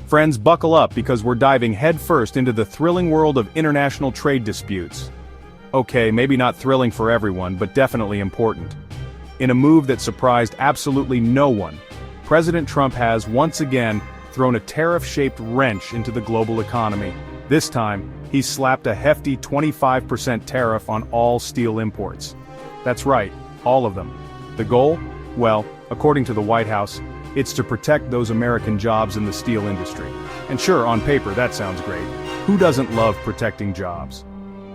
Friends, buckle up because we're diving headfirst into the thrilling world of international trade disputes. Okay, maybe not thrilling for everyone, but definitely important. In a move that surprised absolutely no one, President Trump has once again thrown a tariff-shaped wrench into the global economy. This time, he's slapped a hefty 25% tariff on all steel imports. That's right, all of them. The goal? Well, according to the White House, it's to protect those American jobs in the steel industry. And sure, on paper, that sounds great. Who doesn't love protecting jobs?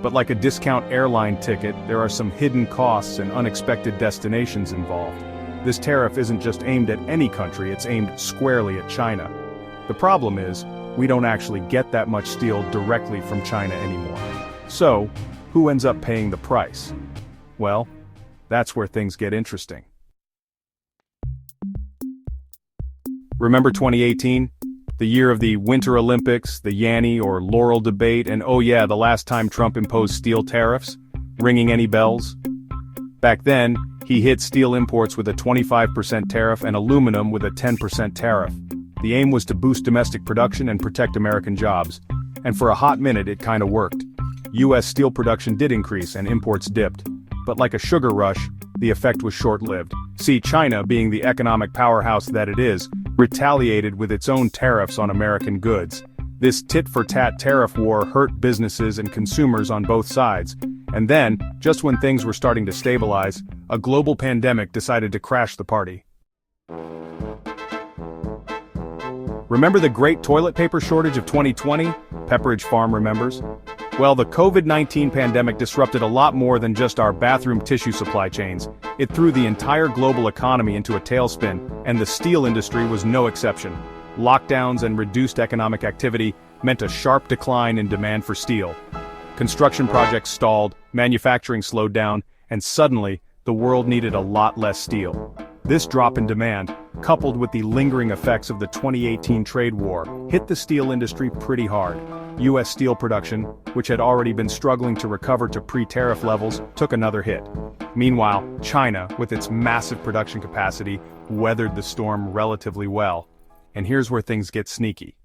But like a discount airline ticket, there are some hidden costs and unexpected destinations involved. This tariff isn't just aimed at any country, it's aimed squarely at China. The problem is, we don't actually get that much steel directly from China anymore. So, who ends up paying the price? Well, that's where things get interesting. Remember 2018? The year of the Winter Olympics, the Yanny or Laurel debate, and oh yeah, the last time Trump imposed steel tariffs? Ringing any bells? Back then, he hit steel imports with a 25% tariff and aluminum with a 10% tariff. The aim was to boost domestic production and protect American jobs. And for a hot minute it kinda worked. US steel production did increase and imports dipped. But like a sugar rush, the effect was short-lived. See, China, being the economic powerhouse that it is, retaliated with its own tariffs on American goods. This tit-for-tat tariff war hurt businesses and consumers on both sides. And then, just when things were starting to stabilize, a global pandemic decided to crash the party. Remember the great toilet paper shortage of 2020? Pepperidge Farm remembers. Well, the COVID-19 pandemic disrupted a lot more than just our bathroom tissue supply chains. It threw the entire global economy into a tailspin, and the steel industry was no exception. Lockdowns and reduced economic activity meant a sharp decline in demand for steel. Construction projects stalled, manufacturing slowed down, and suddenly, the world needed a lot less steel. This drop in demand, coupled with the lingering effects of the 2018 trade war, hit the steel industry pretty hard. US steel production, which had already been struggling to recover to pre-tariff levels, took another hit. Meanwhile, China, with its massive production capacity, weathered the storm relatively well. And here's where things get sneaky.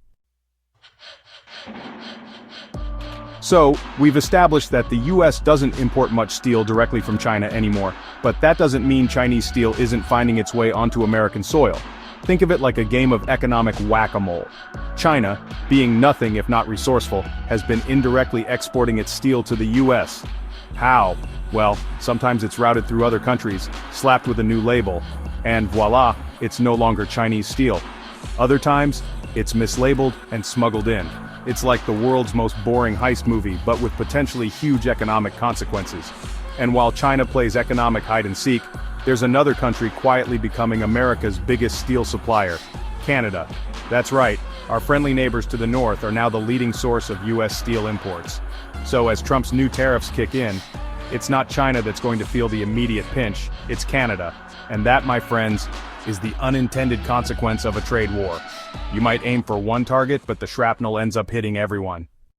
So, we've established that the US doesn't import much steel directly from China anymore, but that doesn't mean Chinese steel isn't finding its way onto American soil. Think of it like a game of economic whack-a-mole. China, being nothing if not resourceful, has been indirectly exporting its steel to the US. How? Well, sometimes it's routed through other countries, slapped with a new label, and voila, it's no longer Chinese steel. Other times, it's mislabeled and smuggled in. It's like the world's most boring heist movie, but with potentially huge economic consequences. And while China plays economic hide-and-seek, there's another country quietly becoming America's biggest steel supplier, Canada. That's right, our friendly neighbors to the north are now the leading source of US steel imports. So as Trump's new tariffs kick in, it's not China that's going to feel the immediate pinch, it's Canada. And that, my friends, is the unintended consequence of a trade war. You might aim for one target, but the shrapnel ends up hitting everyone.